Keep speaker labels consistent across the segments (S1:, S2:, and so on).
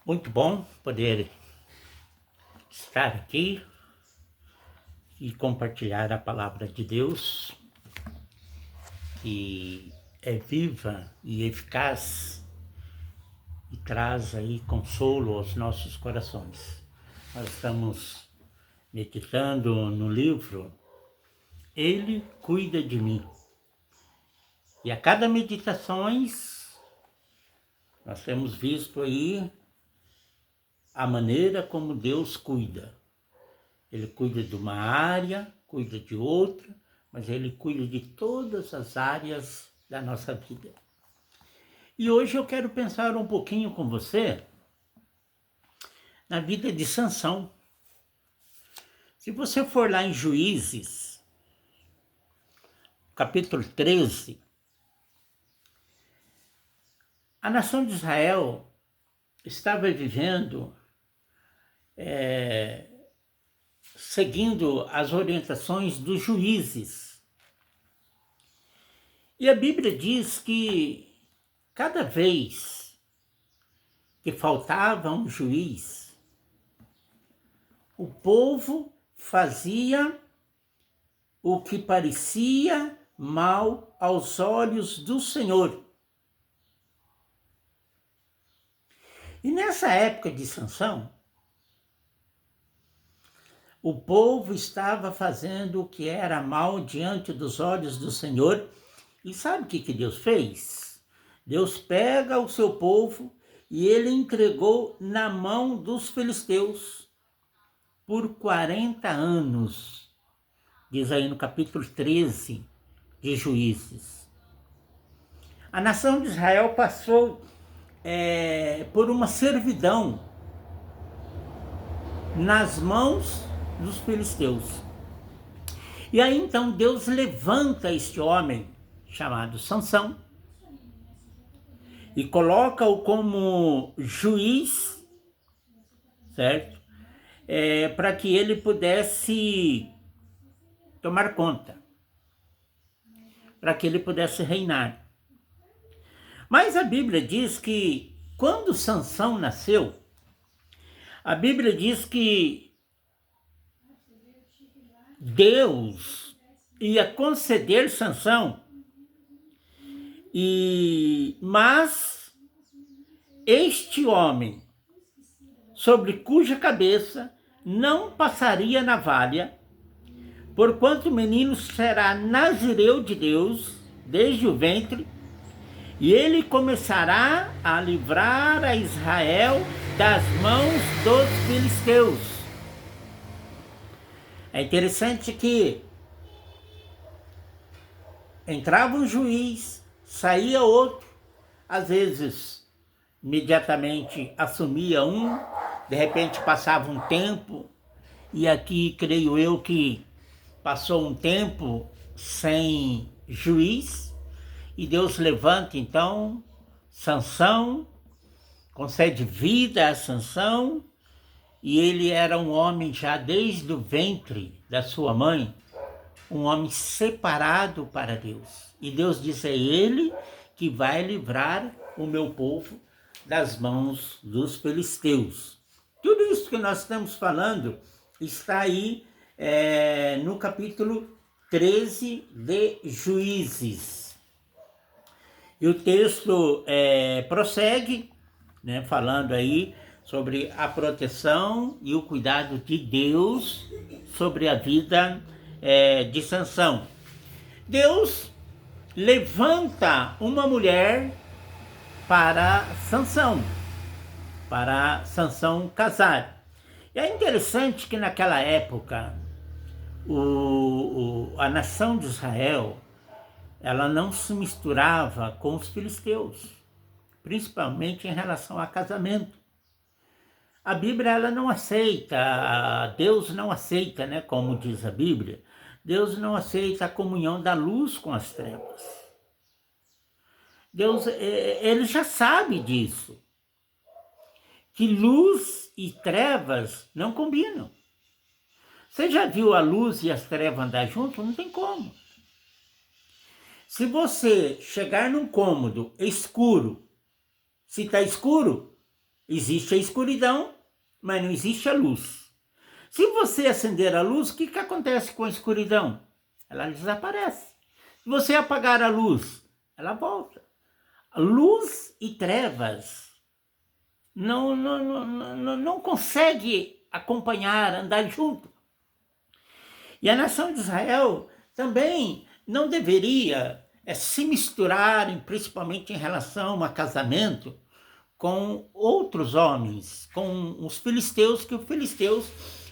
S1: Muito bom poder estar aqui e compartilhar a palavra de Deus, que é viva e eficaz e traz aí consolo aos nossos corações. Nós estamos meditando no livro Ele Cuida de Mim. E a cada meditações nós temos visto aí a maneira como Deus cuida. Ele cuida de uma área, cuida de outra, mas Ele cuida de todas as áreas da nossa vida. E hoje eu quero pensar um pouquinho com você na vida de Sansão. Se você for lá em Juízes, capítulo 13, a nação de Israel estava vivendo seguindo as orientações dos juízes. E a Bíblia diz que cada vez que faltava um juiz, o povo fazia o que parecia mal aos olhos do Senhor. E nessa época de Sansão, o povo estava fazendo o que era mal diante dos olhos do Senhor. E sabe o que Deus fez? Deus pega o seu povo e ele entregou na mão dos filisteus por 40 anos. Diz aí no capítulo 13 de Juízes. A nação de Israel passou por uma servidão nas mãos dos filisteus. E aí então Deus levanta este homem chamado Sansão e coloca-o como juiz, certo? Para que ele pudesse tomar conta, para que ele pudesse reinar. Mas a Bíblia diz que quando Sansão nasceu, a Bíblia diz que Deus ia conceder Sansão, mas este homem, sobre cuja cabeça não passaria navalha, porquanto o menino será nazireu de Deus desde o ventre, e ele começará a livrar a Israel das mãos dos filisteus. É interessante que entrava um juiz, saía outro, às vezes imediatamente assumia um, de repente passava um tempo, e aqui creio eu que passou um tempo sem juiz, e Deus levanta então Sansão, concede vida a Sansão, e ele era um homem já desde o ventre da sua mãe, um homem separado para Deus. E Deus disse: é ele que vai livrar o meu povo das mãos dos filisteus. Tudo isso que nós estamos falando está aí no capítulo 13 de Juízes. E o texto prossegue, né, falando aí sobre a proteção e o cuidado de Deus sobre a vida de Sansão. Deus levanta uma mulher para Sansão casar. E é interessante que naquela época a nação de Israel ela não se misturava com os filisteus, principalmente em relação a casamento. A Bíblia ela não aceita, Deus não aceita, né, como diz a Bíblia, Deus não aceita a comunhão da luz com as trevas. Deus, ele já sabe disso, que luz e trevas não combinam. Você já viu a luz e as trevas andar junto? Não tem como. Se você chegar num cômodo escuro, se está escuro, Existe a escuridão, mas não existe a luz. Se você acender a luz, o que acontece com a escuridão? Ela desaparece. Se você apagar a luz, ela volta. Luz e trevas não consegue acompanhar, andar junto. E a nação de Israel também não deveria se misturar, principalmente em relação a casamento, com outros homens, com os filisteus, que os filisteus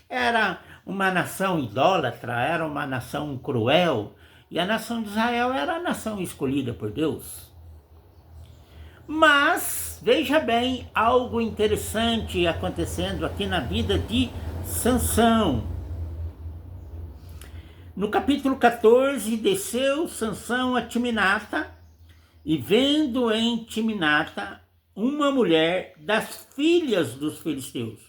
S1: era uma nação idólatra, era uma nação cruel, e a nação de Israel era a nação escolhida por Deus. Mas, veja bem, algo interessante acontecendo aqui na vida de Sansão. No capítulo 14, desceu Sansão a Timinata, e vendo em Timinata uma mulher das filhas dos filisteus,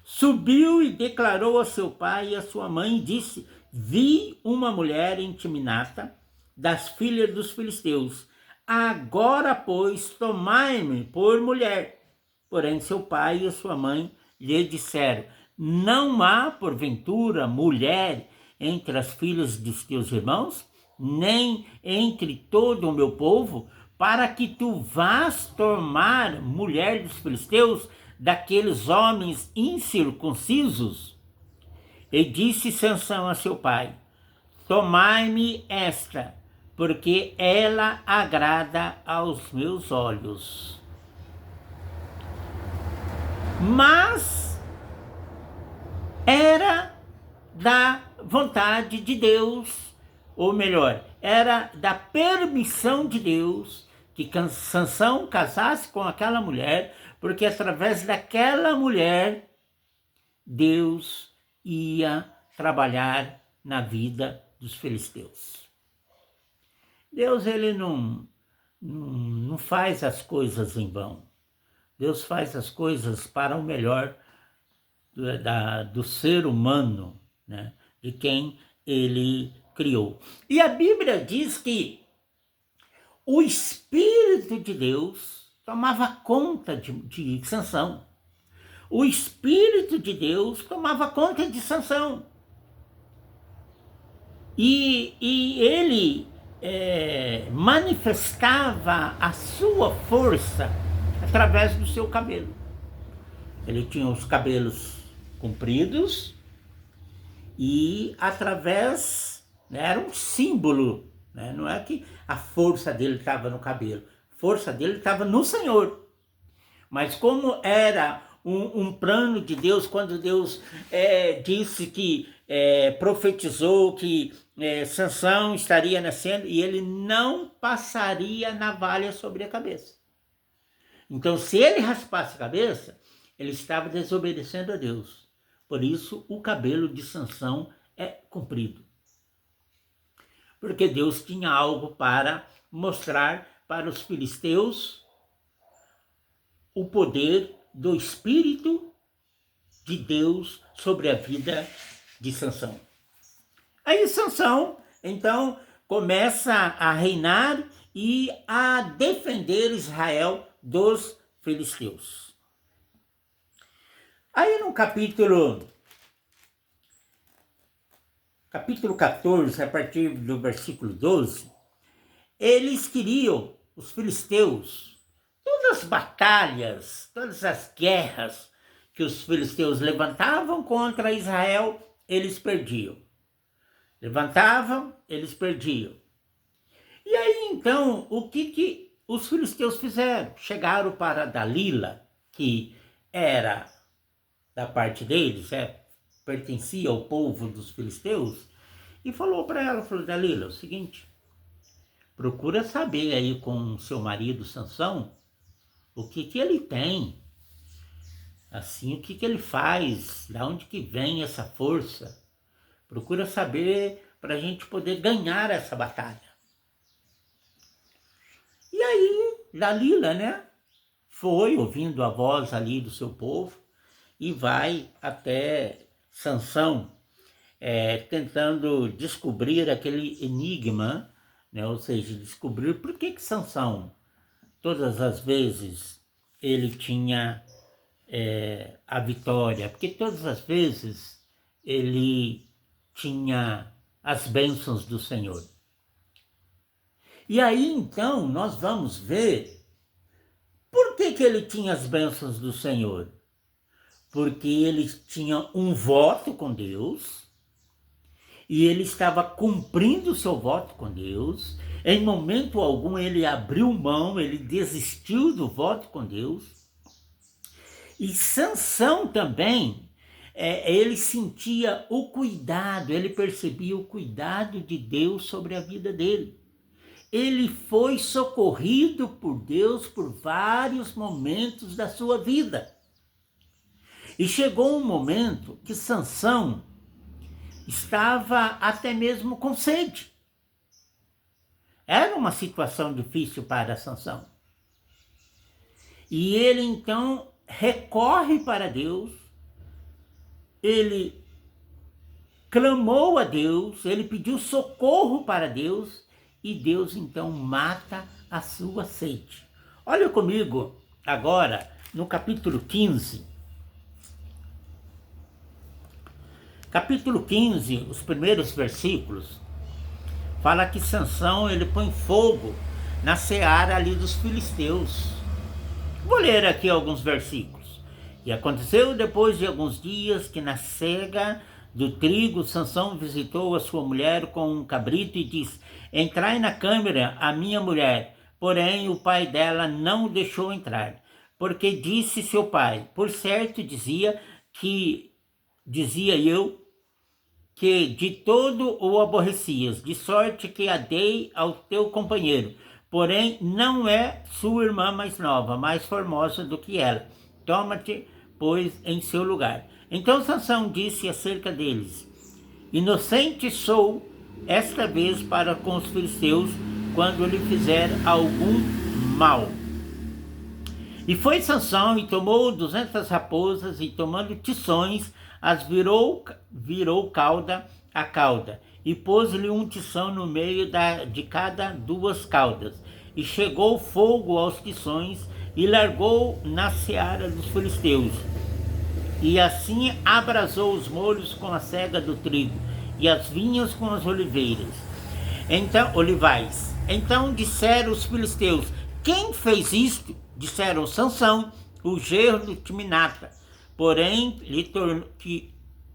S1: subiu e declarou a seu pai e a sua mãe, e disse: vi uma mulher em Timinata das filhas dos filisteus, agora, pois, tomai-me por mulher. Porém, seu pai e a sua mãe lhe disseram: não há, porventura, mulher entre as filhas dos teus irmãos, nem entre todo o meu povo, para que tu vás tomar mulher dos filisteus, daqueles homens incircuncisos? E disse Sansão a seu pai: tomai-me esta, porque ela agrada aos meus olhos. Mas era da vontade de Deus, ou melhor, era da permissão de Deus que Sansão casasse com aquela mulher, porque através daquela mulher Deus ia trabalhar na vida dos filisteus. Deus, ele não faz as coisas em vão. Deus faz as coisas para o melhor do ser humano, né? De quem ele criou. E a Bíblia diz que o Espírito de Deus tomava conta de Sansão. O Espírito de Deus tomava conta de Sansão. E ele manifestava a sua força através do seu cabelo. Ele tinha os cabelos compridos e através, né, era um símbolo, né? Não é que a força dele estava no cabelo, a força dele estava no Senhor. Mas como era um plano de Deus, quando Deus disse que profetizou que Sansão estaria nascendo e ele não passaria navalha sobre a cabeça. Então, se ele raspasse a cabeça, ele estava desobedecendo a Deus. Por isso, o cabelo de Sansão é comprido. Porque Deus tinha algo para mostrar para os filisteus o poder do Espírito de Deus sobre a vida de Sansão. Aí Sansão, então, começa a reinar e a defender Israel dos filisteus. Aí no capítulo 14, a partir do versículo 12, eles queriam, os filisteus, todas as batalhas, todas as guerras que os filisteus levantavam contra Israel, eles perdiam. Levantavam, eles perdiam. E aí então, o que os filisteus fizeram? Chegaram para Dalila, que era da parte deles, pertencia ao povo dos filisteus, e falou para ela, Dalila, é o seguinte: procura saber aí com seu marido Sansão o que ele tem, assim, o que ele faz, de onde que vem essa força. Procura saber para a gente poder ganhar essa batalha. E aí, Dalila, né, foi ouvindo a voz ali do seu povo e vai até Sansão, tentando descobrir aquele enigma, né, ou seja, descobrir por que Sansão, todas as vezes ele tinha a vitória, porque todas as vezes ele tinha as bênçãos do Senhor. E aí então nós vamos ver por que ele tinha as bênçãos do Senhor. Porque ele tinha um voto com Deus, e ele estava cumprindo o seu voto com Deus. Em momento algum ele abriu mão, ele desistiu do voto com Deus. E Sansão também, ele sentia o cuidado, ele percebia o cuidado de Deus sobre a vida dele. Ele foi socorrido por Deus por vários momentos da sua vida. E chegou um momento que Sansão estava até mesmo com sede. Era uma situação difícil para Sansão. E ele então recorre para Deus, ele clamou a Deus, ele pediu socorro para Deus, e Deus então mata a sua sede. Olha comigo agora no capítulo 15. Capítulo 15, os primeiros versículos, fala que Sansão ele põe fogo na seara ali dos filisteus. Vou ler aqui alguns versículos. E aconteceu depois de alguns dias que na cega do trigo Sansão visitou a sua mulher com um cabrito e disse: entrai na câmara a minha mulher. Porém o pai dela não o deixou entrar, porque disse seu pai: por certo dizia eu que de todo o aborrecias, de sorte que a dei ao teu companheiro. Porém, não é sua irmã mais nova, mais formosa do que ela. Toma-te, pois, em seu lugar. Então Sansão disse acerca deles: inocente sou esta vez para com os filisteus, quando lhe fizer algum mal. E foi Sansão e tomou 200 raposas, e tomando tições, as virou cauda a cauda, e pôs-lhe um tição no meio de cada duas caudas, e chegou fogo aos tições, e largou na seara dos filisteus. E assim abrasou os molhos com a cega do trigo, e as vinhas com as oliveiras. Olivais. Então disseram os filisteus: quem fez isto? Disseram: Sansão, o genro de Timnata. Porém,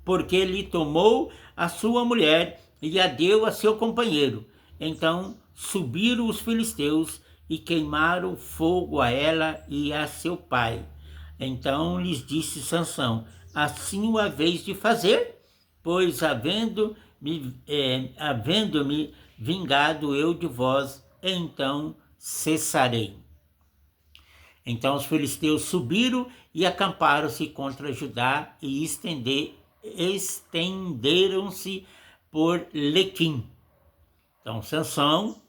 S1: porque lhe tomou a sua mulher e a deu a seu companheiro. Então subiram os filisteus e queimaram fogo a ela e a seu pai. Então lhes disse Sansão: assim o haveis de fazer, pois havendo-me vingado eu de vós, então cessarei. Então os filisteus subiram e acamparam-se contra Judá e estenderam-se por Lequim. Então Sansão,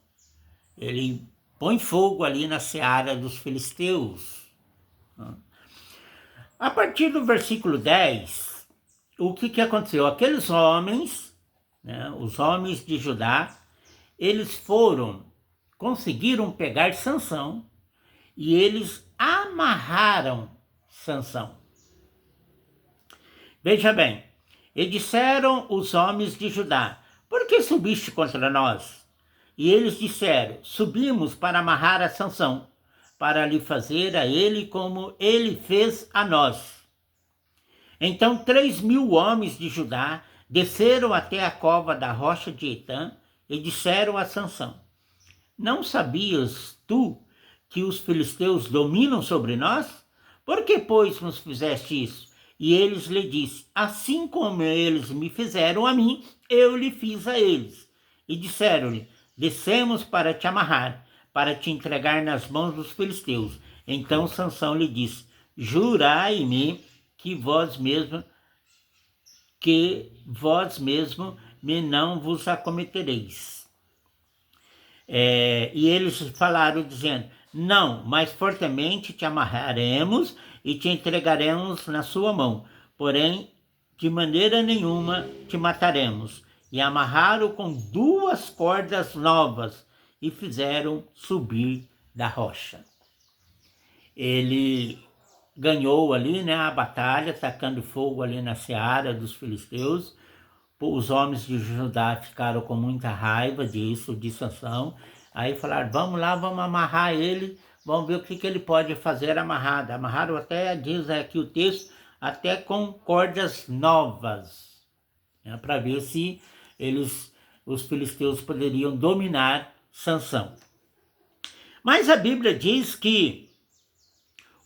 S1: ele põe fogo ali na seara dos filisteus. A partir do versículo 10, o que aconteceu? Aqueles homens, os homens de Judá, eles conseguiram pegar Sansão e eles amarraram Sansão. Veja bem, e disseram os homens de Judá: por que subiste contra nós? E eles disseram: subimos para amarrar a Sansão, para lhe fazer a ele como ele fez a nós. Então 3.000 homens de Judá desceram até a cova da rocha de Etã e disseram a Sansão: não sabias tu que os filisteus dominam sobre nós? Por que, pois, nos fizeste isso? E eles lhe disseram: assim como eles me fizeram a mim, eu lhe fiz a eles. E disseram-lhe: descemos para te amarrar, para te entregar nas mãos dos filisteus. Então Sansão lhe disse: jurai-me que vós mesmo me não vos acometereis. E eles falaram dizendo: não, mas fortemente te amarraremos e te entregaremos na sua mão, porém de maneira nenhuma te mataremos. E amarraram com 2 cordas novas e fizeram subir da rocha. ele ganhou ali, né, a batalha, tacando fogo ali na seara dos filisteus. Os homens de Judá ficaram com muita raiva disso, de Sansão. Aí falaram, vamos lá, vamos amarrar ele, vamos ver o que ele pode fazer amarrado. Amarraram até, diz aqui o texto, até com cordas novas, né, para ver se os filisteus poderiam dominar Sansão. Mas a Bíblia diz que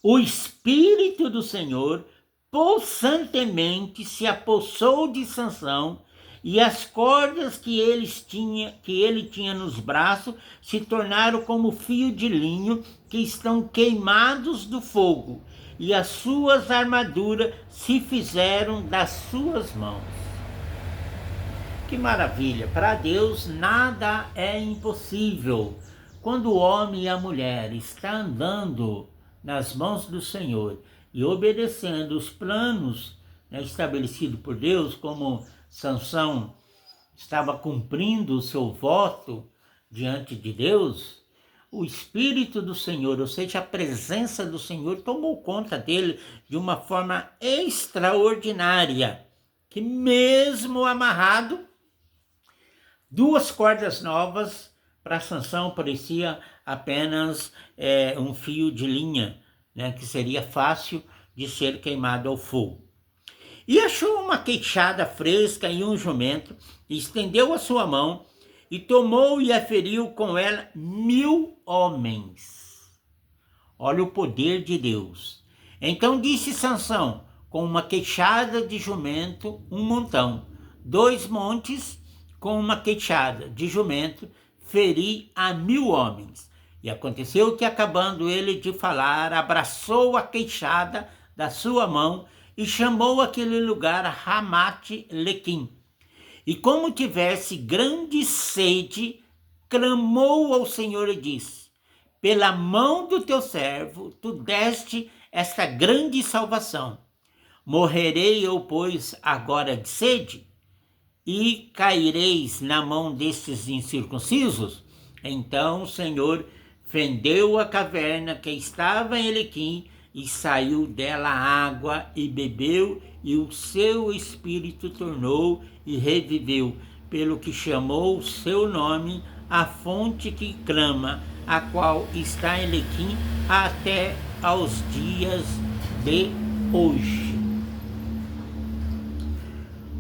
S1: o Espírito do Senhor possantemente se apossou de Sansão, e as cordas que ele tinha nos braços se tornaram como fio de linho que estão queimados do fogo, e as suas armaduras se fizeram das suas mãos. Que maravilha! Para Deus nada é impossível. Quando o homem e a mulher estão andando nas mãos do Senhor e obedecendo os planos, né, estabelecidos por Deus, como Sansão estava cumprindo o seu voto diante de Deus, o Espírito do Senhor, ou seja, a presença do Senhor, tomou conta dele de uma forma extraordinária, que mesmo amarrado, duas cordas novas, para Sansão parecia apenas um fio de linha, né, que seria fácil de ser queimado ao fogo. E achou uma queixada fresca e um jumento, e estendeu a sua mão, e tomou e aferiu com ela 1000 homens. Olha o poder de Deus. Então disse Sansão, com uma queixada de jumento, um montão, 2 montes, com uma queixada de jumento, feri a 1000 homens. E aconteceu que, acabando ele de falar, abraçou a queixada da sua mão e chamou aquele lugar Ramate-Lequim. E como tivesse grande sede, clamou ao Senhor e disse, pela mão do teu servo, tu deste esta grande salvação. Morrerei eu, pois, agora de sede? E caireis na mão destes incircuncisos? Então o Senhor fendeu a caverna que estava em Elequim, e saiu dela água, e bebeu, e o seu espírito tornou e reviveu, pelo que chamou o seu nome a fonte que clama, a qual está em Elequim até aos dias de hoje.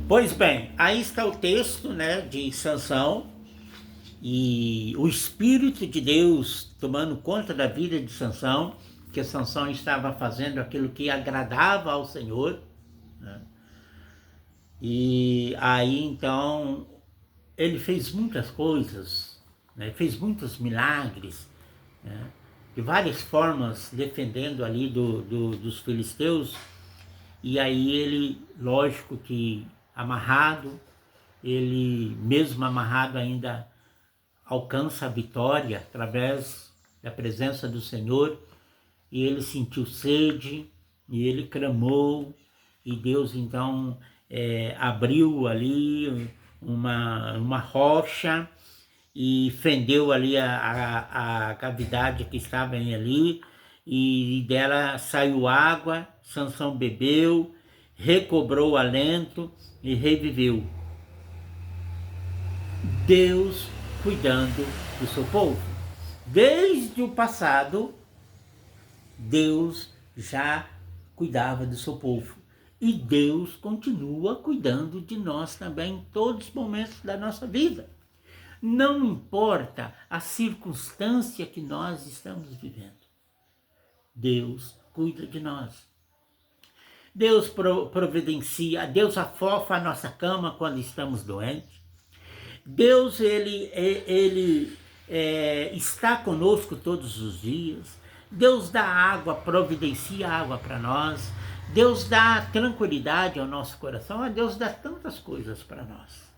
S1: Pois bem, aí está o texto, né, de Sansão, e o Espírito de Deus tomando conta da vida de Sansão, que Sansão estava fazendo aquilo que agradava ao Senhor, né? E aí então ele fez muitas coisas, né? Fez muitos milagres, né? De várias formas, defendendo ali dos filisteus. E aí ele, lógico que amarrado, ele mesmo amarrado ainda alcança a vitória através da presença do Senhor, e ele sentiu sede, e ele clamou, e Deus então abriu ali uma rocha, e fendeu ali a cavidade que estava ali, e dela saiu água, Sansão bebeu, recobrou o alento e reviveu. Deus cuidando do seu povo. Desde o passado, Deus já cuidava do seu povo. E Deus continua cuidando de nós também em todos os momentos da nossa vida. Não importa a circunstância que nós estamos vivendo. Deus cuida de nós. Deus providencia, Deus afofa a nossa cama quando estamos doentes. Deus, ele está conosco todos os dias. Deus dá água, providencia água para nós. Deus dá tranquilidade ao nosso coração. Deus dá tantas coisas para nós,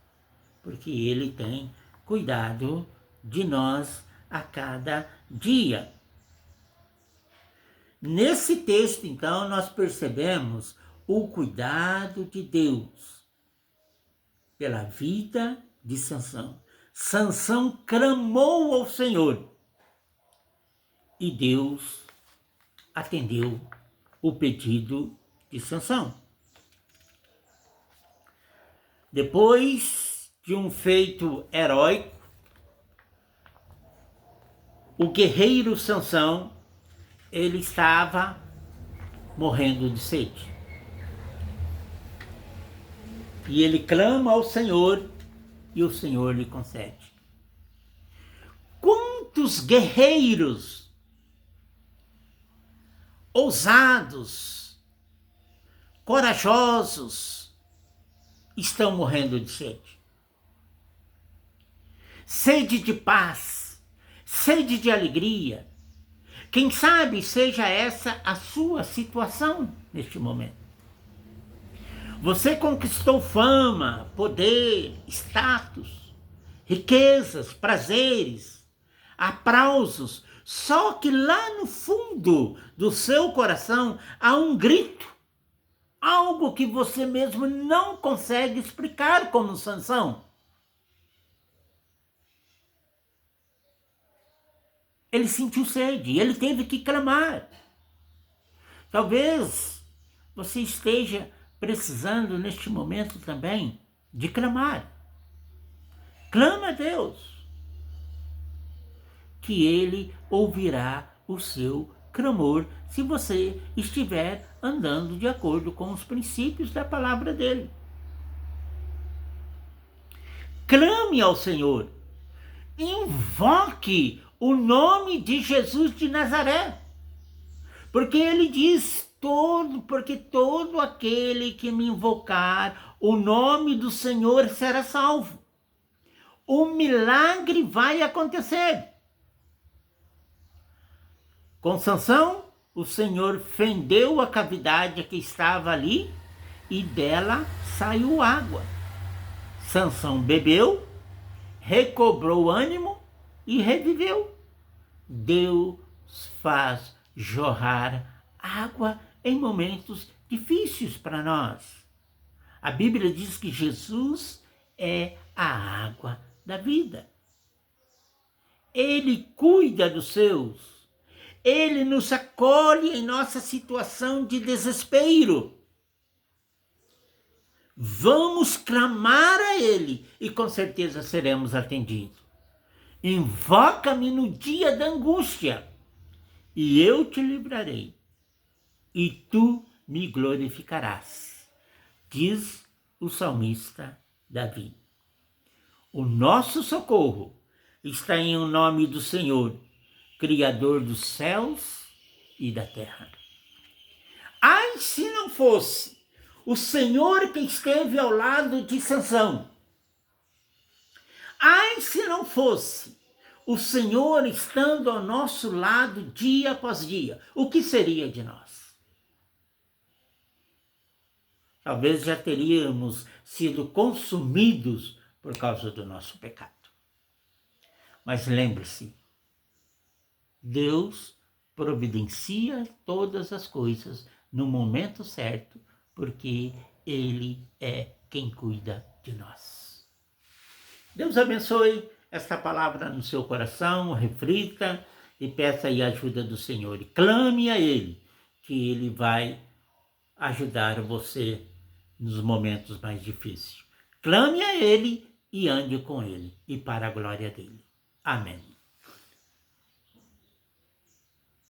S1: porque Ele tem cuidado de nós a cada dia. Nesse texto, então, nós percebemos o cuidado de Deus pela vida de Sansão. Sansão clamou ao Senhor, e Deus atendeu o pedido de Sansão. Depois de um feito heróico, o guerreiro Sansão, ele estava morrendo de sede. E ele clama ao Senhor e o Senhor lhe concede. Quantos guerreiros ousados, corajosos, estão morrendo de sede? Sede de paz, sede de alegria. Quem sabe seja essa a sua situação neste momento. Você conquistou fama, poder, status, riquezas, prazeres, aplausos, só que lá no fundo do seu coração há um grito, algo que você mesmo não consegue explicar, como Sansão. Ele sentiu sede, ele teve que clamar. Talvez você esteja precisando neste momento também de clamar. Clama a Deus, que Ele ouvirá o seu clamor se você estiver andando de acordo com os princípios da palavra dele. Clame ao Senhor, invoque o nome de Jesus de Nazaré, porque ele diz: porque todo aquele que me invocar o nome do Senhor será salvo. O milagre vai acontecer. Com Sansão, o Senhor fendeu a cavidade que estava ali e dela saiu água. Sansão bebeu, recobrou o ânimo e reviveu. Deus faz jorrar água em momentos difíceis para nós. A Bíblia diz que Jesus é a água da vida. Ele cuida dos seus. Ele nos acolhe em nossa situação de desespero. Vamos clamar a Ele e com certeza seremos atendidos. Invoca-me no dia da angústia e eu te livrarei e tu me glorificarás, diz o salmista Davi. O nosso socorro está em o nome do Senhor, Criador dos céus e da terra. Ai, se não fosse o Senhor que esteve ao lado de Sansão. Ai, se não fosse o Senhor estando ao nosso lado dia após dia, o que seria de nós? Talvez já teríamos sido consumidos por causa do nosso pecado. Mas lembre-se, Deus providencia todas as coisas no momento certo, porque Ele é quem cuida de nós. Deus abençoe esta palavra no seu coração, reflita e peça aí a ajuda do Senhor. E clame a Ele, que Ele vai ajudar você nos momentos mais difíceis. Clame a Ele e ande com Ele, e para a glória dele. Amém.